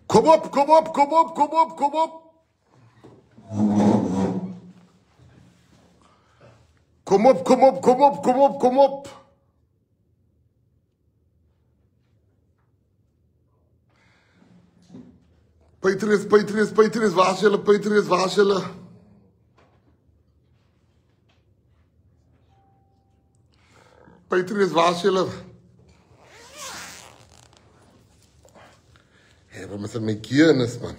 Kom op, kom op, kom op, kom op, kom op. Kom op, kom op, kom op, kom op, kom op. Patriots, Patriots, Patriots, waar is julle? Patriots, waar is julle? Patriots, waar is julle? Hé, wat is dat met gearnis, man?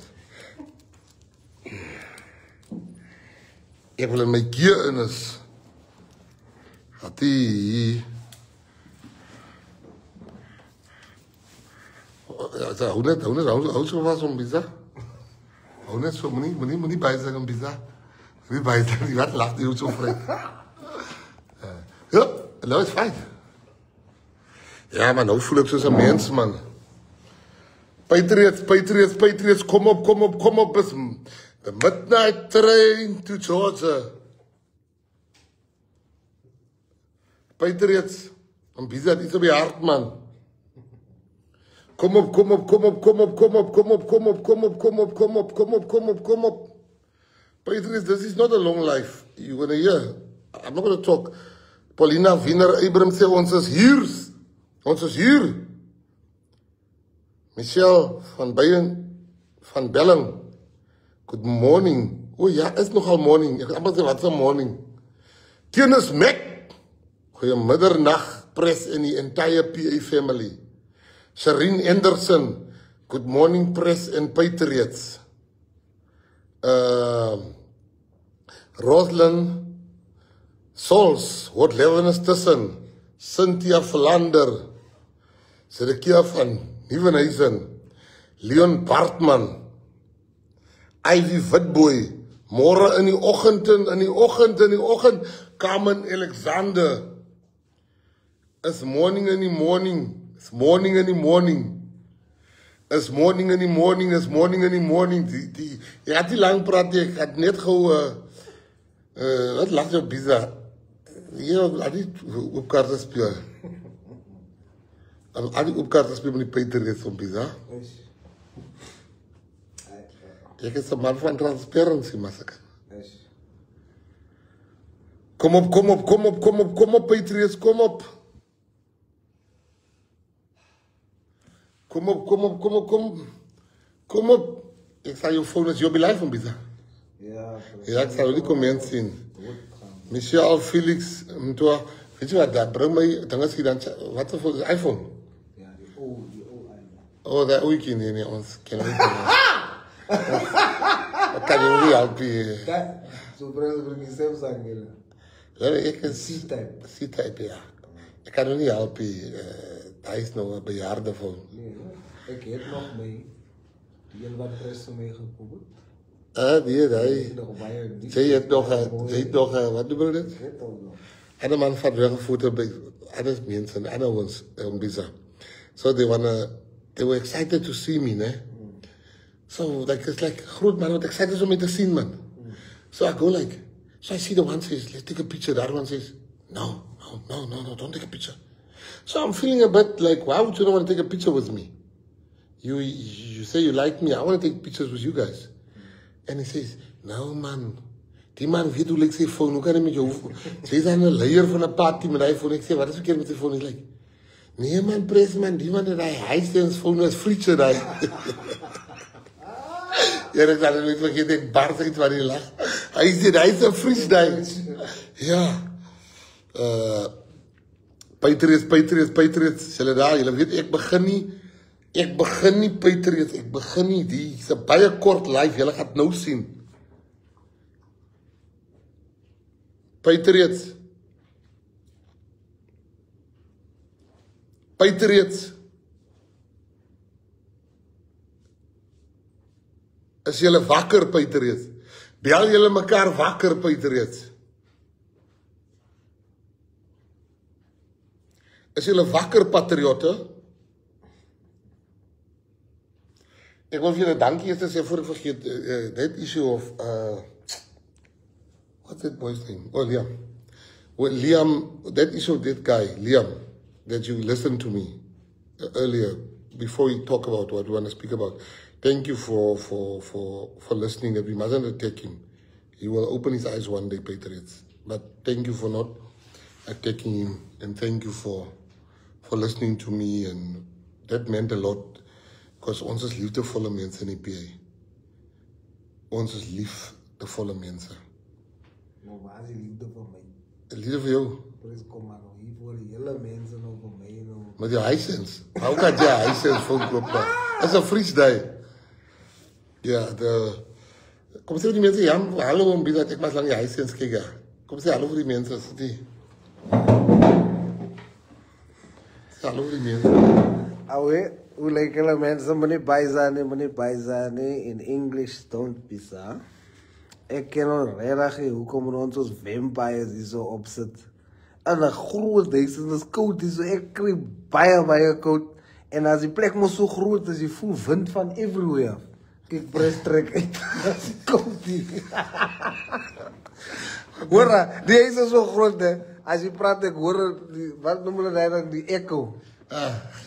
Ek wil in my gearnis. Hattie. Ja, hou so was om bizar. Hou net so, moenie bijzeggen om bizar. Moenie bijzeggen, wat lacht die zo vrij. Ja, nou is fijn. Ja, man, nou voel ik zoals een mens, man. Patriots, Patriots, Patriots, kom op, kom op, kom op. Is the midnight train to Georgia. Patriots, een bizar iets op je hart, man. Kom op, kom op, kom op, kom op, kom op, kom op, kom op, kom op, kom op, kom op, kom op, kom op, kom op. Patriots, this is not a long life. You're gonna hear. I'm not gonna talk. Paulina Wiener Abraham sê ons is hier. Ons is hier. Michelle van Beyen van Belling. Good morning. O ja, is nogal morning. Ek amper sê wat 'n morning. Tennis Mac. Goeiemiddag press in die entire PA family. Shereen Anderson. Good morning press and Patriots. Roslyn Sols, wat Lewenis tussen. Cynthia Verlander. Sedekia van Nieuwenhuizen. Leon Bartman. Ivy Witboy. Môre in die oggend. Carmen Alexander. It's morning in the morning. It's morning in the morning. It's morning in the morning. It's morning in the morning. Ek het nie lang praat nie. Ek het net gou wat lag jou bizar. Ja, al die opkaarte speel. Al die opkaarte speel met die Patriots om bizar. Ek is 'n man van transparency, massaka. Kom op, kom op, kom op, kom op, kom op, Patriots, kom op. Kom op, kom op, kom op, kom op. Kom op. Ek sal jou phone as jy op die live van bizar. Ja, ek sal die comment sien. Michelle Felix, Mtoa, weet jy wat, dat bring my, dinges hier dan, wat is die iPhone? Ja, die ou iPhone. Oh, dat ouetjie, nee, ons ken nie. Dat kan jy nie help hier. So bring jy Samsung hier. Ja, ek is C-type, ja. Ek kan nie help hier, daar is nog een bejaarde van. Nee, ek het nog my, die een wat pres vir my gekoop het. Jy het nog, wat doen we dit? Ander man vat weer een foto by, ander mensen, ander ons, bizar. So they were excited to see me, ne? So, it's like, groot man, wat excited om me te zien, man. So I go like, so I see the one says, let's take a picture. The other one says, no, don't take a picture. So I'm feeling a bit like, why would you not want to take a picture with me? You say you like me, I want to take pictures with you guys. And he says, no man, die man weet hoe lyk sy phone, hoe kan hy met jou, sy is aan 'n leier van 'n party met hy phone. Ek sê, wat is verkeerd met sy phone? Hy like, nee man, pres man, die man het hy sê ons phone was frietse daai. Ja, ek sal net vergeet, ek barst iets wat hy lag. Hy sê, hy is 'n fries daai. Ja. Patriots, julle daar, julle weet, ek begin nie Patriots, ek begin nie, die is 'n baie kort live, julle gaan nou sien. Patriots. Is julle wakker, Patriots? Bel julle mekaar wakker, Patriots? Is julle wakker, patriotte? Ek wil vir julle dankie eers sê voor ek vergeet, that issue of, what's that boy's name? Oh, Liam. Well, Liam, that issue of that guy, Liam, that you listened to me earlier, before we talk about what we want to speak about, thank you for listening. That we mustn't attack him. He will open his eyes one day, Patriots. But thank you for not attacking him, and thank you for listening to me, and that meant a lot, because ons is liefdevolle mense in die PA. Ons is liefdevolle mense. Maar waar is die liefde vir my? Liefde vir jou? Prins, kom maar nou, hier voor die hele mense nou vir my nou. Met jou Hisense. Hoe kan jy Hisense volklop daar? Is 'n vriesdai. Ja, kom sê die mense, ja, hallo, om bietjie, ek mas lang die Hisense kyk ja. Kom sê hallo vir die mense, sê die. Sê hallo vir die mense. Awe, hoe lyk hulle mense, meneer Baizane, in English, don't be sir. Ek ken al regtig hoekom ons vampires hier so opsit. En 'n groot huis en dit is koud hier so, ek kry baie koud. En as die plek mos so groot is, jy voel wind van everywhere. Kyk, press trek uit. Dit is koud hier. Hoor, die huis is so groot hè. As jy praat ek hoor die, wat noem hulle dit dan, die echo.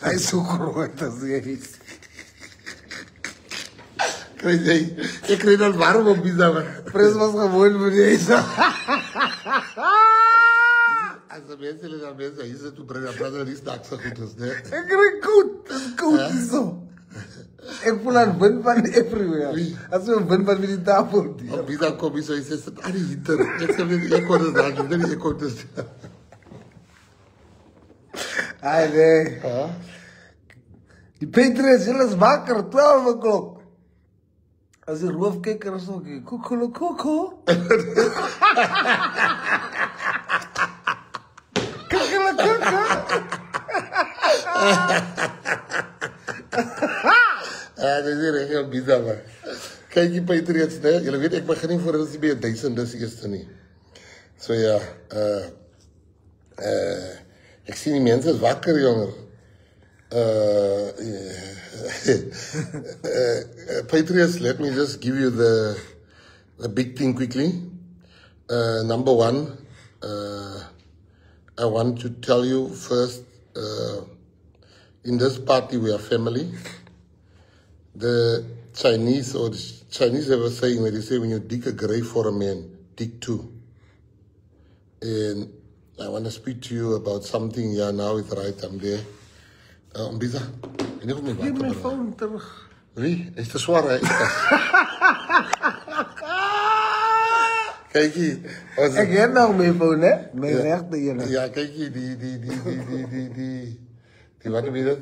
Hy is so groot as die huis. Ik kreeg dat warm op bizar. Prins was gewoon voor deze. Als de mensen willen dat mensen hier zitten, brengen dat is dat zo goed is. Ik kreeg koud. Het is koud zo. Ik voel een wind van everywhere. Als we een wind van die tafel. Op bizar kom je zo, je zegt, ah die hitter. Ik heb niet, ik kon het daar, ik kon het daar. Ai nee. Die Patriots, jullie is wakker, 12 o'clock. Als die roofkikker is ook, koekele. Ja, dat is heel bizar, man. Kijk, die Patriots, nee, jullie weten, ik begin niet voor dat ze bij 1000 dus eerste niet. Zo ja, ik zie die mensen wakker, jongen. Patriots, let me just give you the big thing quickly. Number one, I want to tell you first, in this party we are family. The Chinese have a saying where they say when you dig a grave for a man, dig two. And I want to speak to you about something. Yeah, now it's right, I'm there. Biza, geef mijn phone terug. Wie? Is te zwaar, hè? Kijk hier. Ik heb nog mijn phone, hè? Mijn rechter hier. Ja, kijk hier, die wat noem je dat?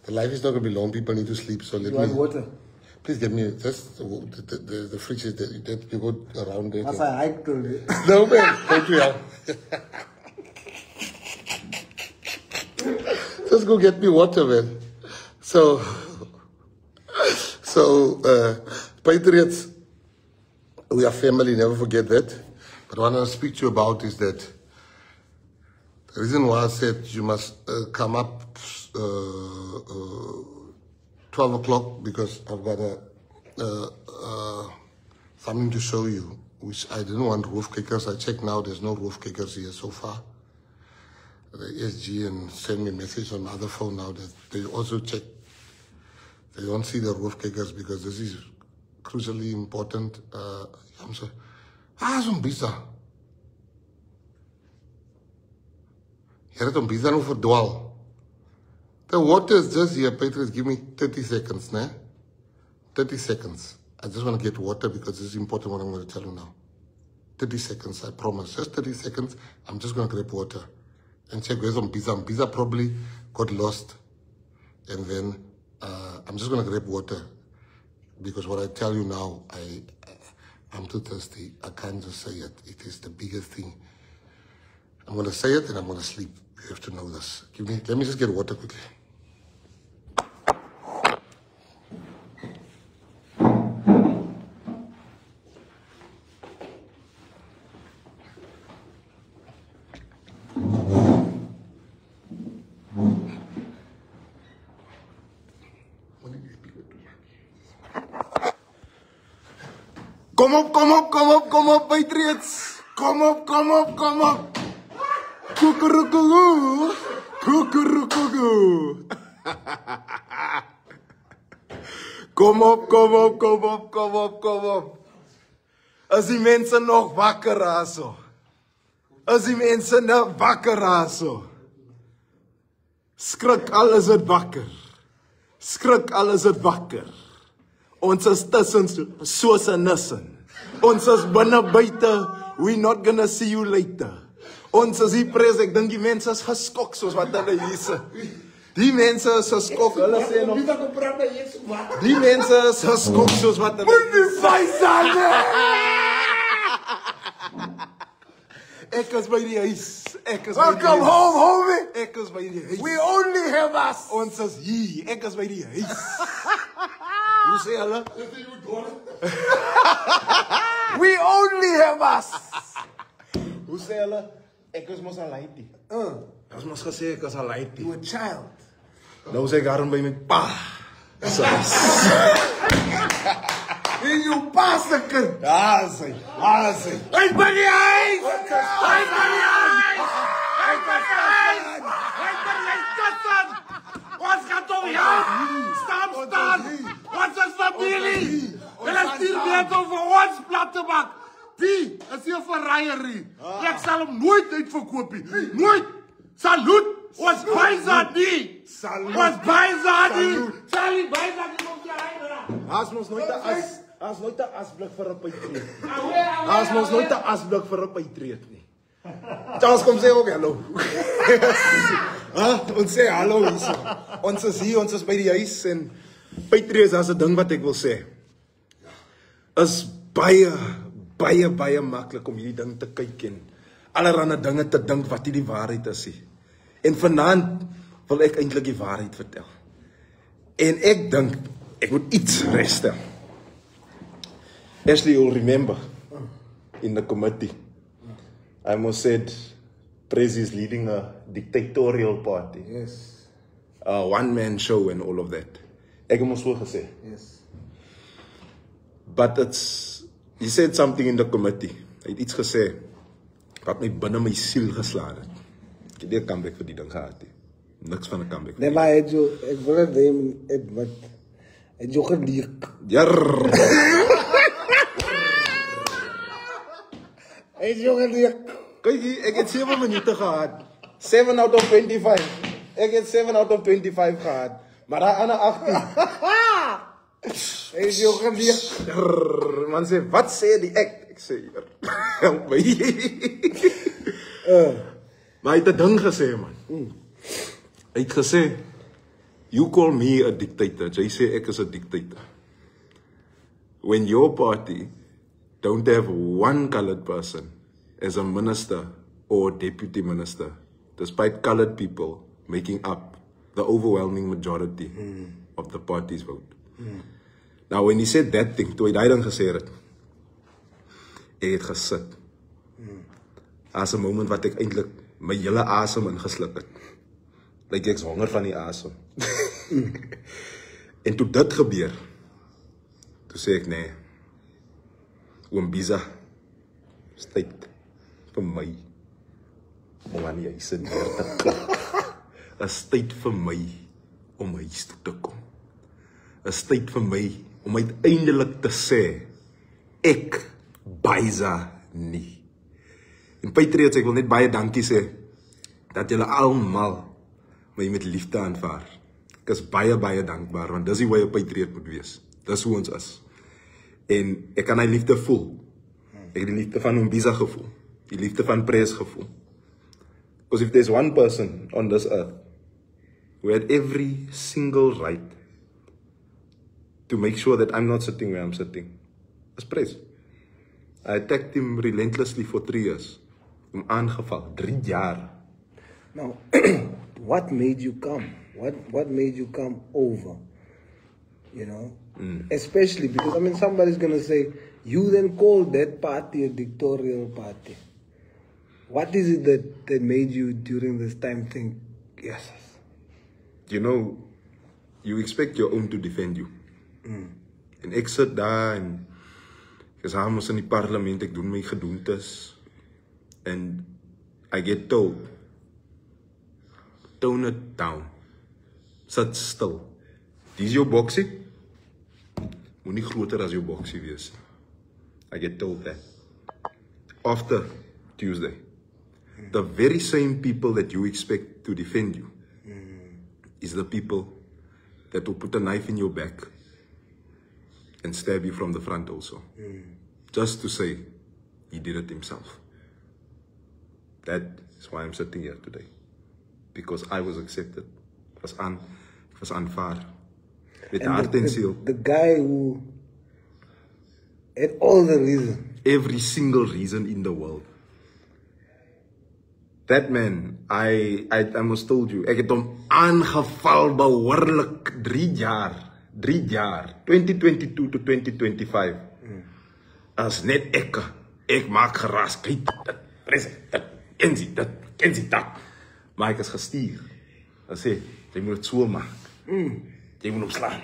The life is not going to be long, people need to sleep, so let me... water? Please get me, just the fridge is that you go around it. Als hij hike to it. No man, thank you. Just go get me water, man. So Patriots, we are family, never forget that. But what I want to speak to you about is that the reason why I said you must come up 12 o'clock, because I've got something to show you, which I didn't want roof kickers. I checked now, there's no roof kickers here so far. The SG and send me a message on my other phone now that they also check. They don't see the roof kickers because this is crucially important. I'm sorry. Zo'n bizar. Je hebt een bizar over verdwaal. The water is just here, Patriots. Give me 30 seconds, né? 30 seconds. I just want to get water because this is important what I'm going to tell you now. 30 seconds, I promise. Just 30 seconds. I'm just going to grab water. And check where's on pizza. Pizza probably got lost. And then I'm just going to grab water. Because what I tell you now, I'm too thirsty. I can't just say it. It is the biggest thing. I'm going to say it and I'm going to sleep. You have to know this. Let me just get water quickly. Kom op, Patriots. Kom op. Kukurukuku. Kom op, kom op, kom op, kom op, kom op. Is die mense nog wakker aso? Is die mense nog wakker aso? Skrik al is het wakker. Skrik al is het wakker. Ons is tussen soos 'n nissen. Ons is binne buite. We not gonna see you later. Ons is hier pres, ek dink die mense is geskok soos wat hulle hier sit. Die mense is geskok, hulle sê nog. Die mense is geskok soos wat hulle. Ek is by die huis. Ek is Welcome home, homie. Ek is by die huis. We only have us. Ons is hier. Ek is by die huis. Hoe sê hulle? We only have us. Hoe sê hulle? Ek is mos al laiti. Ons mos gesê ek is al laiti. You a child. Nou sê ek daarom by my pa. En jou pa se kind. Daar is hy. Daar is hy. Uit by die huis. Ons gaan toch jou staan. Ons is familie. Hulle stuur net om vir ons plat te maak. Die is hier vir ryerie. Ek sal hom nooit uitverkoop nie. Nooit. Salut. Ons bysa die. Ons bysa die. Salie bysa die op die einde. Haas mos nooit 'n asblik vir 'n Patriot. Haas mos nooit 'n asblik vir 'n Patriot nie. Charles kom sê ook hallo. Ons sê hallo hier. Ons is hier, ons is by die huis en Patriots, as 'n ding wat ek wil sê. Is baie maklik om hierdie ding te kyk en allerlei dinge te dink wat nie die waarheid is nie. En vanaand wil ek eintlik die waarheid vertel. En ek dink ek moet iets regstel. Ashley, you'll remember in the committee, I almost said Prezi is leading a dictatorial party. Yes. A one-man show and all of that. Ek het mos so gesê. Yes. But he said something in the committee. Hy het iets gesê wat my binne my siel geslaan het. Ek het nie 'n comeback vir die ding gehad nie. Niks van 'n comeback. Nee, maar ek wil net wat het jy geleek. Jarr. Het jy geleek. Kyk hier, ek het 7 minute gehad. 7 out of 25. Ek het 7 out of 25 gehad. Maar daai ander 18. Het jy geleek. Man sê, wat sê die ek sê, help my. Maar hy het 'n ding gesê, man. Hy het gesê, you call me a dictator. Jy sê ek is 'n dictator. When your party don't have one colored person as a minister or deputy minister, despite colored people making up the overwhelming majority of the party's vote. Now, when he said that thing, toe hy daai ding gesê het, ek het gesit. As 'n moment wat ek eintlik my hele asem ingesluk het. Like ek's honger van die asem. En toe dit gebeur, toe sê ek nee. Oom Biza, is tyd vir my om aan die huis neer te klap. Is tyd vir my om huis toe te kom. Is tyd vir my om uiteindelik te sê, ek Biza nie. En Patriots, ek wil net baie dankie sê, dat julle almal my met liefde aanvaar. Ek is baie dankbaar, want dis die hoe 'n Patriot moet wees. Dis hoe ons is. En ek kan hy liefde voel. Ek het die liefde van Mbiza gevoel. Die liefde van Prez gevoel. Because if there's one person on this earth who had every single right to make sure that I'm not sitting where I'm sitting, it's Prez. I attacked him relentlessly for 3 years. Hom aangeval, 3 jaar. Now, what made you come? What made you come over? You know? Especially because, I mean, somebody's going to say, you then called that party a dictatorial party. What is it that made you during this time think, yes? You know, you expect your own to defend you. En ek sit daar en ek is hamers in die parlement, ek doen my gedoentes. And I get told, tone it down. Sit stil. Dis jou boksie. moenie groter as jou boksie wees. I get told that. After Tuesday, the very same people that you expect to defend you is the people that will put a knife in your back and stab you from the front also. Just to say he did it himself. That is why I'm sitting here today. Because I was accepted. It was unfair. With heart and seal. The guy who had all the reason. Every single reason in the world. That man, I almost told you, ek het hom aangeval behoorlik 3 jaar. 3 jaar. 2022 to 2025. As net ek maak geraas, kyk dit, president, dit, kensie dat. Maar ek is gestuur. Hy sê, jy moet het so maak. Jy moet hom slaan.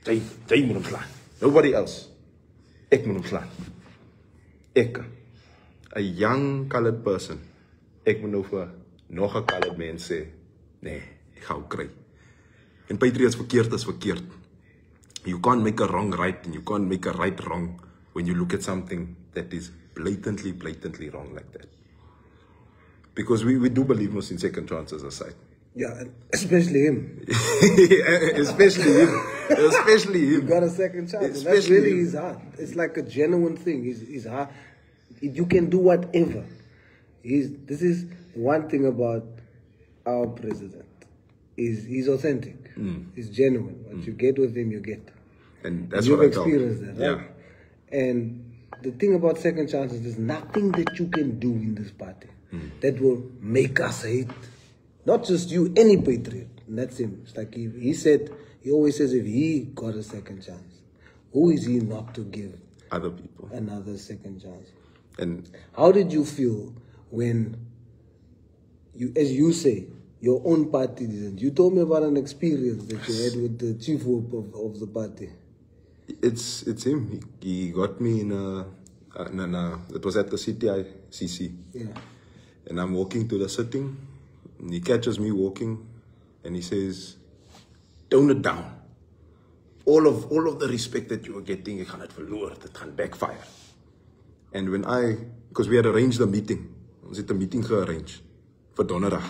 Jy moet hom slaan. Nobody else. Ek moet hom slaan. Ek, a young colored person, ek moet nou vir nog 'n colored mens sê, nee, ek gaan hom kry. En Patriots, verkeerd is verkeerd. You can't make a wrong right and you can't make a right wrong when you look at something that is blatantly wrong like that. Because we do believe most in second chances aside. Yeah, and especially him. Especially him. You got a second chance. And that's really his heart. It's like a genuine thing. His heart. You can do whatever. This is one thing about our president. He's authentic. He's genuine. What you get with him, you get. And that's You've what I thought. experienced that, right? Yeah. And the thing about second chances, there's nothing that you can do in this party that will make us hate. Not just you, any patriot. And that's him. It's like he said, he always says if he got a second chance, who is he not to give Other people. another second chance? And How did you feel when you, as you say, your own party didn't? You told me about an experience that you had with the chief whip of the party. it's him. He got me in it was at the CTICC. Yeah. And I'm walking to the sitting, and he catches me walking, and he says, tone it down. All of the respect that you were getting, ek gaan het verloor, dit gaan backfire. And when because we had arranged a meeting, ons het 'n meeting gearrange vir donderdag.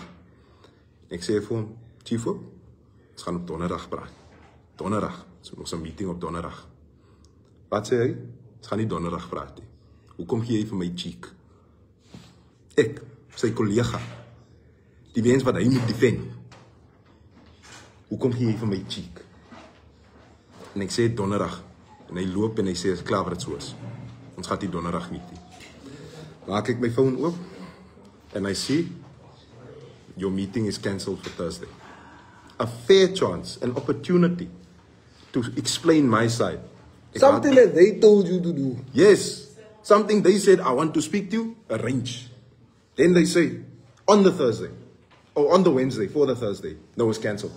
Ek sê vir hom, Chief, ons gaan op donderdag praat. Donderdag, so ons 'n meeting op donderdag. Wat sê hy? Ons gaan nie donderdag praat nie. Hoekom gee jy vir my cheek? Ek, sy kollega, die mens wat hy moet defend. Hoekom gee jy vir my cheek? En ek sê donderdag, en hy loop en hy sê, is klaar wat het so is. Ons gaat die donderdag niet. Maak ek my phone oop, and I see, your meeting is cancelled for Thursday. A fair chance, an opportunity to explain my side. Something that they told you to do. Yes, something they said, I want to speak to you, arrange. Then they say, on the Thursday, or on the Wednesday, for the Thursday, no, it's cancelled.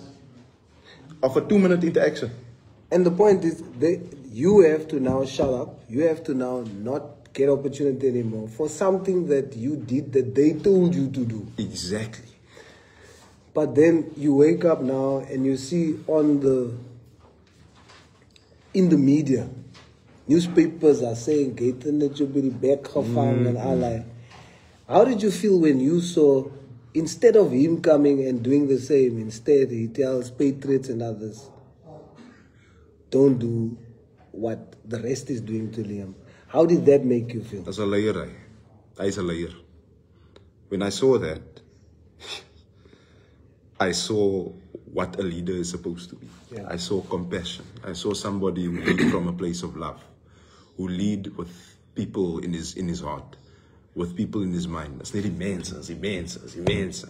Of a 2-minute interaction. And the point is, you have to now shut up. You have to now not get opportunity anymore for something that you did that they told you to do. Exactly. But then you wake up now and you see in the media, newspapers are saying, Gaten that you be back gevang and all. How did you feel when you saw, instead of him coming and doing the same, instead he tells patriots and others, don't do what the rest is doing to Liam? How did that make you feel? As a liar, Hy's a liar. When I saw that, I saw what a leader is supposed to be. Yeah. I saw compassion. I saw somebody who lead from a place of love, who lead with people in his heart, with people in his mind. That's not immense.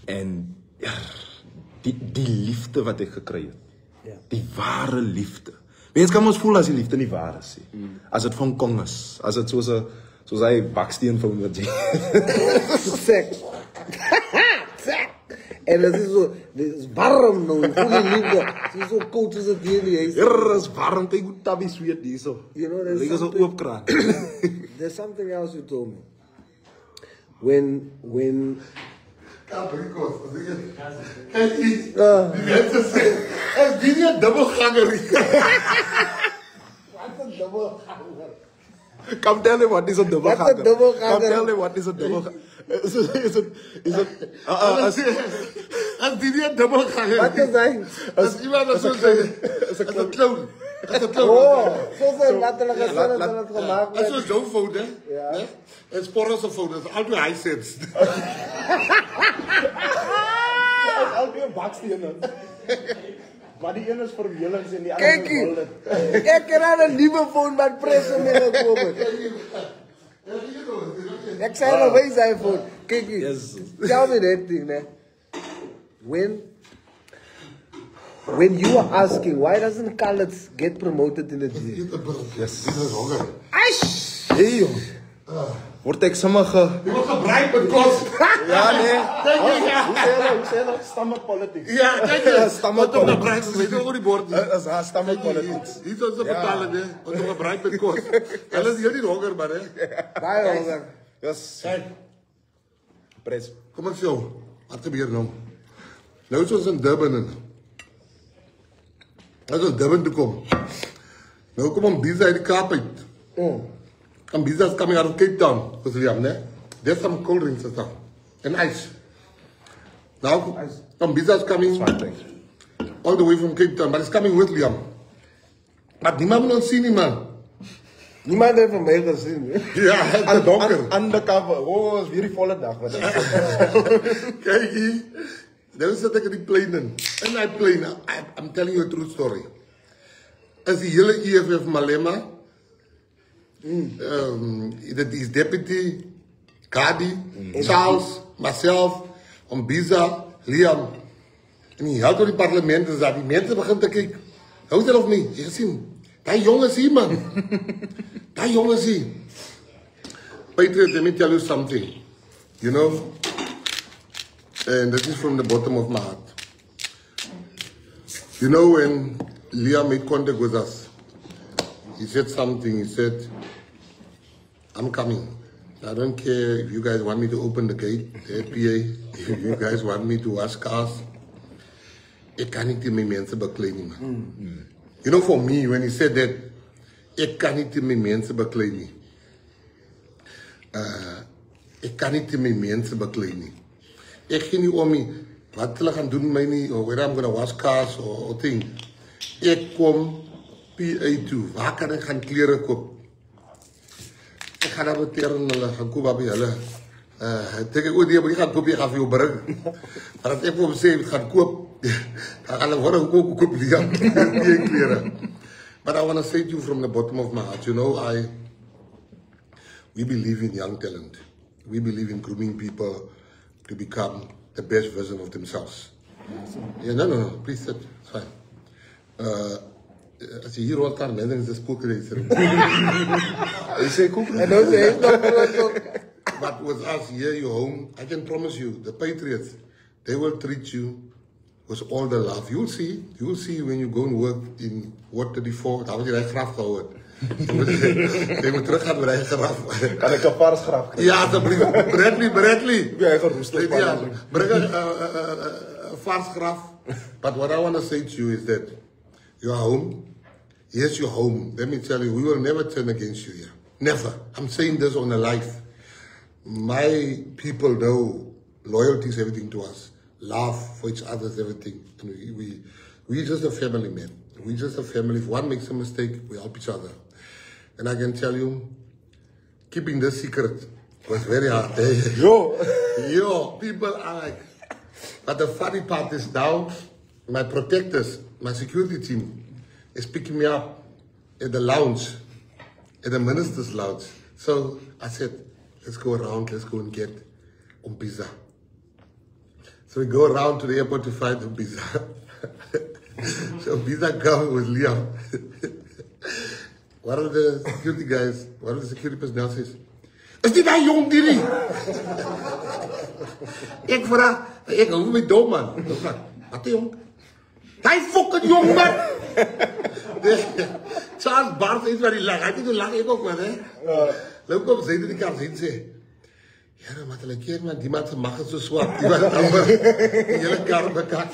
En die liefde wat ek gekry het. Yeah. Die ware liefde. Mens kan ons voel as die liefde nie waar is nie. As dit van Kong is, as dit soos hy baksteen van wat jy. Exact. En dit is warm nou, goeie liefde. Het is so koud as het hier in die huis. Is warm, kyk hoe tabie sweet hierso. You know, there's Lyk as 'n something- oop kraan. There's something else you told me. When Capricos. Kijk, die mensen zeggen, is die niet een dubbelganger? Wat een dubbelganger. Come tell him what is a double Wat een dubbelganger. Come tell him what is a double Is it Als die niet een dubbelganger Wat is hij? Als iemand dat zo zegt, is een clown. Oh, zo zijn letterlijke zinnen dat het gemaakt Dat werd. is zo'n fout, hè? Ja. Het sporrelse fout, dat is altijd high sense. Elke bakstenen. Maar die ene is voor Willens en die Kijk andere is hier. Golden. Ik kan aan een nieuwe phone met pressen meegekomen. Ik zei nog, wij zijn phone. Kijk hier. Tell me that thing, man. When you are asking, why doesn't Khaled get promoted in the gym? Yes. Dit is honger. Hey joh. Word ek sommer Je wordt gebruikt met kost. Ja nee. Kijk hier. Hoe sê hulle? Stomach politics. Ja, kijk hier. Stomach Wat op de politics. prijs, weet je hoe die bord is? Dat is haar stomach politics. Niet zo ze betalen, hè. Wat op gebruikt met kost. En dat is hier niet honger, man, hè. Baie honger. Yes. Kijk. Pres. Kom eens zo. Wat gebeurt nou? Nou is ons in Durban. Nou is ons Durban toe kom. Nou kom om Biza uit de Kaap uit. And Biza is coming out of Cape Town. Because Liam, ne? There's some cold drinks and stuff. And ice. Now, Biza is coming all the way from Cape Town. But it's coming with Liam. Maar niemand moet ons zien, nie, man. Niemand heeft mij gezien. Ja, het is donker. Undercover. Oh, het is weer die volle dag. Wat is Kijk hier. Dan zit ik in die plane in. En die plane, I'm telling you a true story. Is die hele EFF Malema. Dat is deputy, Kadi, Charles, myself, Biza, Liam. En die helft door die parlement is dat die mensen beginnen te kijken. Hou het of niet? Je gezien. Die jongens hier, man. Die jongens hier. Patriot, let me tell you something. You know? And that is from the bottom of my heart. You know, when Liam made contact with us, he said something. He said, I'm coming. I don't care if you guys want me to open the gate, the PA, if you guys want me to wash cars. Ik kan niet in mijn mensen bekleden, man. You know, for me, when he said that, ik kan niet in mijn mensen bekleden. Ik kan niet in mijn mensen bekleden. Ik ging niet om me, wat ze gaan doen met mij, of whether I'm gonna wash cars, or thing. Ik kom PA toe, waar kan ik gaan kleren kopen? Ik ga naar beteren, gaan kopen bij hulle. Denk ik, ik ga kopen, ik ga voor jou brengen. Maar als ik voor mezelf ga kopen, dan gaan we worden kopen, die kleren. But I want to say to you from the bottom of my heart, you know, we believe in young talent. We believe in grooming people to become the best version of themselves. Yeah, no, please sit, it's fine. Als je hier hoort aan, mensen is een spookreizer. Je zei koeken. En dan zei ik nog But with us here, your home, I can promise you, the Patriots, they will treat you with all the love. You'll see when you go and work in Ward 34, daar word je graf gehouden. Je moet terug gaan bij je graf. Kan ik een paars graf krijgen? Ja, alsjeblieft. Bradley. Ja, geroost. Ja, breng een vars graf. But what I want to say to you is that your home, yes, your home. Let me tell you, we will never turn against you here. Never. I'm saying this on a life. My people know loyalty is everything to us. Love for each other is everything. And we just a family, man. We just a family. If one makes a mistake, we help each other. And I can tell you, keeping this secret was very hard. Yo, people are like, but the funny part is now, my protectors, my security team, is picking me up at the lounge, at the minister's lounge. So I said, let's go around, let's go and get Biza. So we go around to the airport to find Biza. So Biza comes with Liam. One of the security guys, one of the security personnel says, is dit hij jong die? Ik vraag, ik hoe met dom man. Ik vraag, wat jong? Hij fucking jong man. Charles Barth is waar hij lacht. Hij doet lang ik ook man hè. Loop op zijde die kant zien ze. Ja, maar hulle keer man, die man se mag is so swak. Die was amper die hele kar bekat.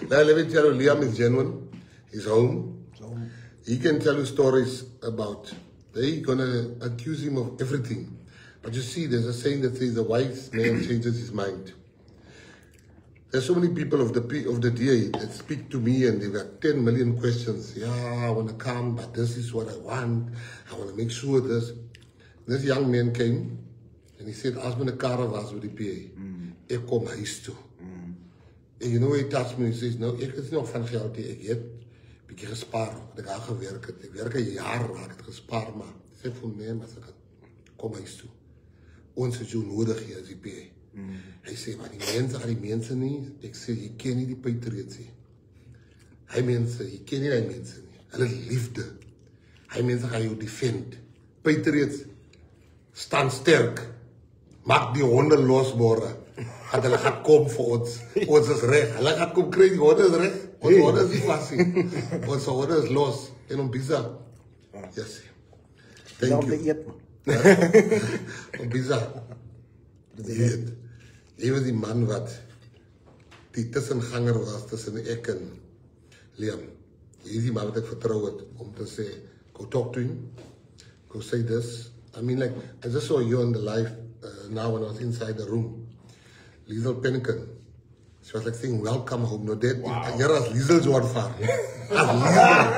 Now let me tell you, Liam is genuine. He's home. He can tell you stories about. They're gonna accuse him of everything. But you see, there's a saying that says the wise man changes his mind. There's so many people of the DA that speak to me and they've got 10 million questions. Yeah, I want to come, but this is what I want. I want to make sure this. This young man came and he said, as my car was with the PA, ek kom huis toe. And you know he touched me and he says, nou, ek is nie nog van geld nie, ek het bietjie gespaar, ek het daar gewerk het, ek werk 'n jaar raak het gespaar, maar ek sê vir my, maar ek kom huis toe. Ons is jou nodig hier as die PA. Hy sê, maar die mense nie, ek sê, jy ken nie die Patriots nie. Hy mense, jy ken nie die mense nie, hulle liefde. Hy mense gaan jou defend. Patriots, staan sterk, maak die honde los môre. En hulle gaan kom vir ons. Ons is reg. Hulle gaan kom kry die honde is reg. Ons honde is nie vas nie. Ons honde is los. En om Bisa. Yes. Thank you. Om Bisa. Jy was die man wat die tussenganger was tussen ek en Liam. Jy is die man wat ek vertrou het om te sê, go talk to him. Go say this. I mean, like, I just saw you on the live now when I was inside the room. Liesel Penneken. She was like saying, welcome home. No, Dad, you're as Liesel's word far. As Liesel.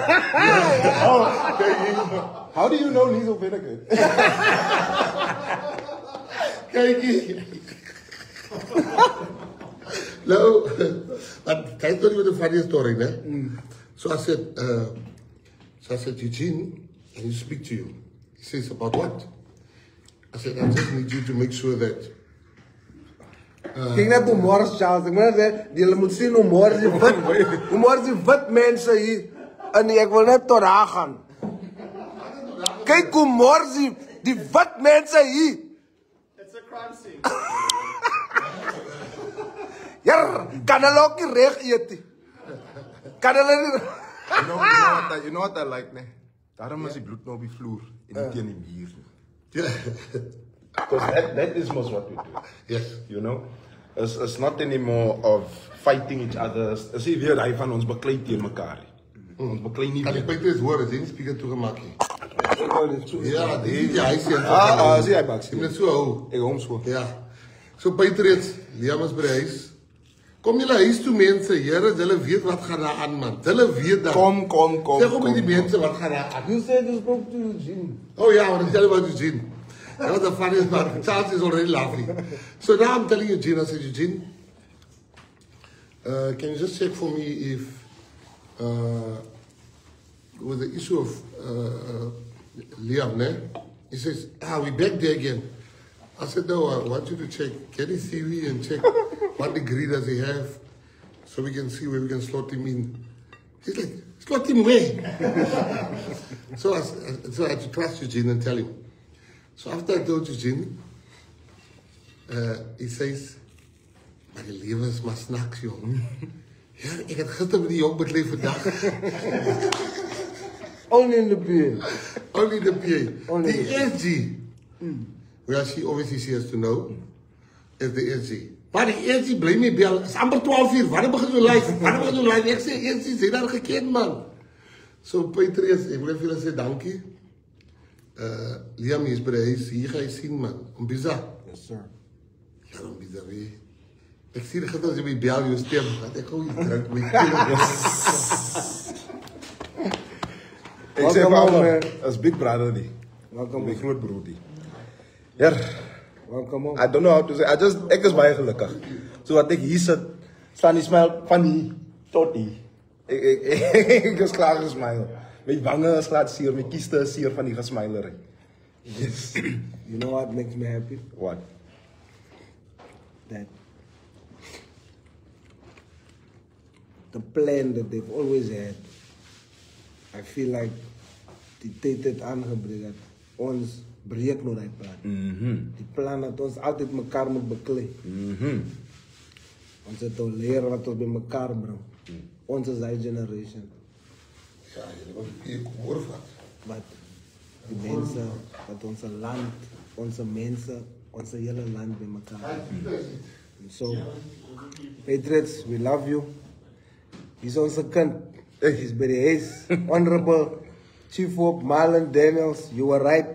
How do you know Liesel Penneken? Kijk. No, but I told you the funny story, ne? So I said, Eugene, can you speak to you? He says, about what? I said, I just need you to make sure that Kijk net hoe morgens, Charles. Ik moet zeggen, jullie moeten zien hoe morgens die wit mensen hier. En ik wil net tot haar gaan. Kijk hoe morgens die wit mensen hier. It's a crime scene. Ja, kan hulle ook nie reg eet nie. Kan hulle nie... You know what I like, ne? Daarom is die bloed nou op die vloer en nie teen die muur nie. Because that is most what we do. Yes. You know? It's not anymore of fighting each other. Is nie weer hy van ons beklei teen mekaar nie. Ons beklei nie Kan die weer. Patriots hoor, is die speaker toegemaak nie. Ja, die huis hier. Sê hy bak. Jy moet so hou. Ek hom so. Ja. So Patriots, Liam is by die huis. Kom julle huis toe mense, Here, hulle weet wat gaan daar aan man. Hulle weet dat. Kom. Sê kom die mense wat gaan daar aan. You said you spoke to Eugene. Oh yeah, I want to tell you about Eugene. That was the funniest part. Charles is already laughing. So now I'm telling Eugene, I said, Eugene, can you just check for me if with the issue of Liam, ne? He says, we're back there again. I said, no, I want you to check. Get his CV and check what degree does he have so we can see where we can slot him in. He's like, slot him where? So I had to trust Eugene and tell him. So after I told Eugene, he says, maar die lewe is maar snacks, jong. Ja, ek het gister met die jong bekleed vandag. Only in the PA. Only the PA. Only the SG. Well, she has to know, is the SG. Maar die SG bly my bel, is amper 12 uur, wanneer begin jou live? Ek sê, SG, sy daar geken, man. So, Patriots, ek wil even julle sê, dankie. Liam is by die huis, hier ga jy sien, man. Om Bisa. Yes, sir. Ja, om Bisa, wie? Ek sien gister as jy my bel, jou stem, want ek gou iets drink, my keel. Ek sê vir hom, as big brother die. Welkom. My groot broer die. Ja. Welkom home. I don't know how to say. Ek is baie gelukkig. So wat ek hier sit, staan die smile van die tot die. Ek is klaar gesmile. My wange is glad seer, my kieste is seer van die gesmilery. Yes. You know what makes me happy? What? That the plan that they've always had, I feel like die tyd het aangebreek dat ons breek nou die plan. Die plan dat ons altyd mekaar moet beklei. Ons het al leer wat ons by mekaar bring. Ons is die generation. Ja, jy wil die PA kom oorvat. But die mense wat onze land, onze mensen, onze hele land bij elkaar. So, Patriots, we love you. He's onze kind. He's by the ace. Honorable Chief Hope Marlon Daniels, you were right.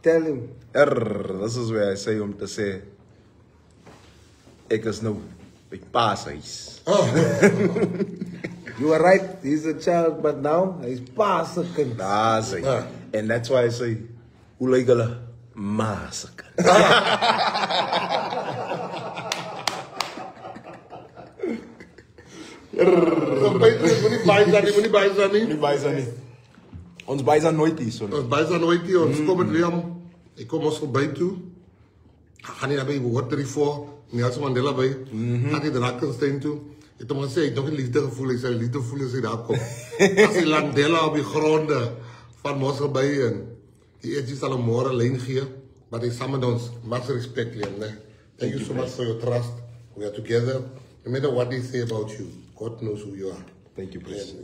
Tell him. This is where I say om te sê ek is nou by pa's huis. You were right. He's a child, but now he's pa's kind. Daar's hy. And that's why I say hoe lyk hulle? Ma se kind. Moenie baie zijn nie. Ons baie zijn nooit hier. Ons baie zijn nooit hier. Ons kom met Liam. Ik kom ons voorbij toe. Gaan nie daarbij Water voor. Nelson Mandela bij. Gaan die Drakensteen toe. Ik heb hem gezegd, ik heb nog een liefdegevoel. Ik zei, liefdegevoel als hij daar komt. Als die Landela op die gronden van Mosselbij en die edges zal hem morgen alleen geven. Maar die samen met ons. Much respect, Liam. Thank you so much for your trust. We are together. No matter what they say about you, God knows who you are. Thank you, please.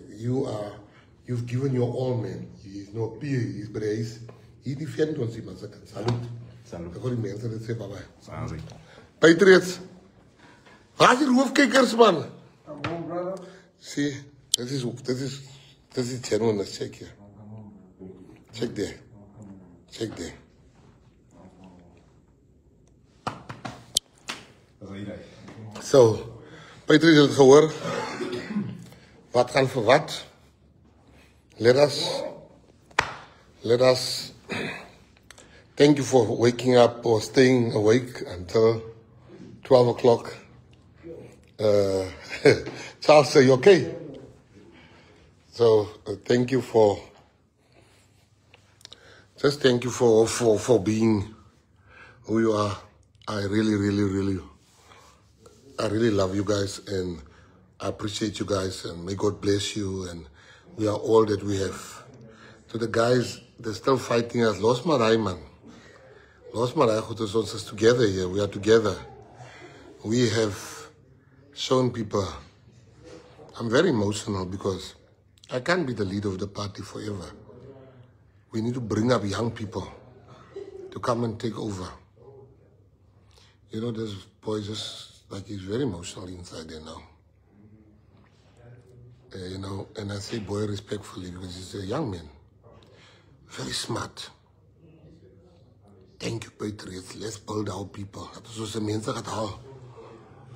You've given your all, man. He's no peer, he's brace. He defends ons, man. Salut. Salut. Ik hoor die mensen dat zeggen, bye-bye. Salut. Patriots. Waar is die hoofdkijkers, man? Come on, brother. See, this is genuine. Check here. Check there. Check there. So, Patriots het gehoor. Wat gaan voor wat? Let us thank you for waking up or staying awake until 12 o'clock. Charles, say you okay? So thank you for being who you are. I really love you guys and I appreciate you guys and may God bless you and we are all that we have. To the guys, they're still fighting us. Los Marai, man. Los Marai, goed is ons is together here. We are together. We have shown people. I'm very emotional because I can't be the leader of the party forever. We need to bring up young people to come and take over. You know, this boy just, like, he's very emotional inside there now. You know, and I say boy respectfully because he's a young man. Very smart. Thank you, Patriots. Let's build our people. Laat ons die mense gaat haal.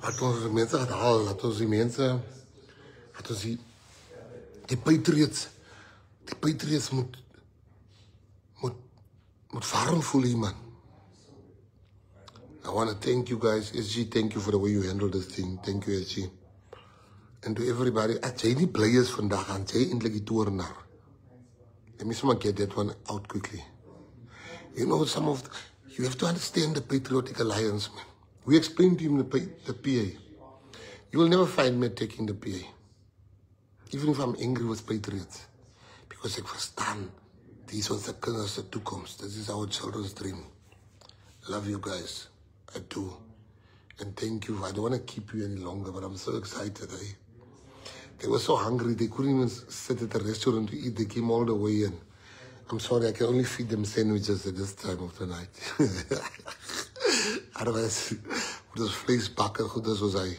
Laat ons die mense gaat haal. Laat ons die mense... Laat ons die Patriots... Die Patriots moet warm voel hier, man. I want to thank you guys. SG, thank you for the way you handle this thing. Thank you, SG. And to everybody, as jy nie bly is vandag, aan jy eintlik die toornaar. Let me someone get that one out quickly. You know, you have to understand the Patriotic Alliance, man. We explained to him the PA. You will never find me taking the PA. Even if I'm angry with Patriots. Because ek verstaan, these are the kinders, the toekomst. This is our children's dream. Love you guys. I do. And thank you. I don't want to keep you any longer, but I'm so excited, eh? They were so hungry, they couldn't even sit at a restaurant to eat. They came all the way in. I'm sorry, I can only feed them sandwiches at this time of the night. Otherwise, with those vlees bakken, goed as was I.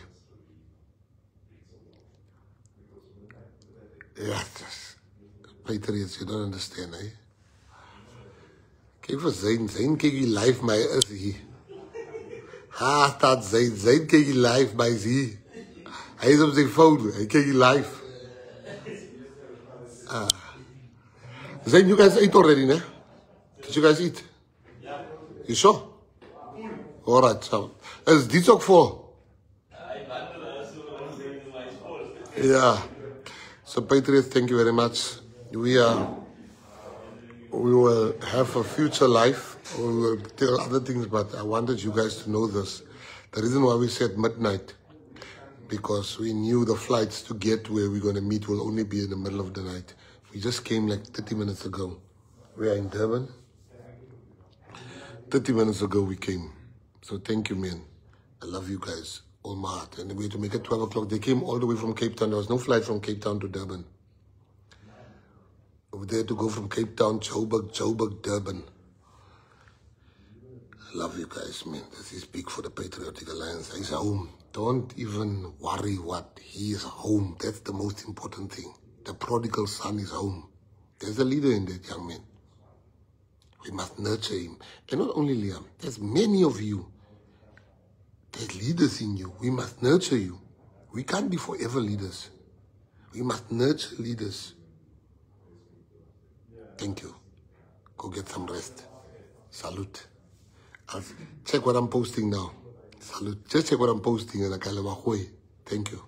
Yeah, Patriots, you don't understand, eh? Kijk voor Zayn. Zayn kyk jy live, my is hier. Ha, staat Zayn. Zayn kyk jy live, my is hier. Hij is op zijn phone. Hij kijkt live. Zayn, you guys ate already, ne? Did you guys eat? Yeah. You sure? Alright, so. Is dit ook voor? Yeah. So, Patriots, thank you very much. We will have a future life. We will tell other things, but I wanted you guys to know this. The reason why we said midnight, because we knew the flights to get where we're going to meet will only be in the middle of the night. We just came like 30 minutes ago. We are in Durban. 30 minutes ago we came. So thank you, man. I love you guys. All my heart. And we had to make it 12 o'clock. They came all the way from Cape Town. There was no flight from Cape Town to Durban. Over there to go from Cape Town, Joburg, Durban. I love you guys, man. This is big for the Patriotic Alliance. He's home. Don't even worry what. He is home. That's the most important thing. The prodigal son is home. There's a leader in that young man. We must nurture him. And not only Liam, there's many of you. There's leaders in you. We must nurture you. We can't be forever leaders. We must nurture leaders. Thank you. Go get some rest. Salute. I'll check what I'm posting now. Salute. Just check what I'm posting and I can. Thank you.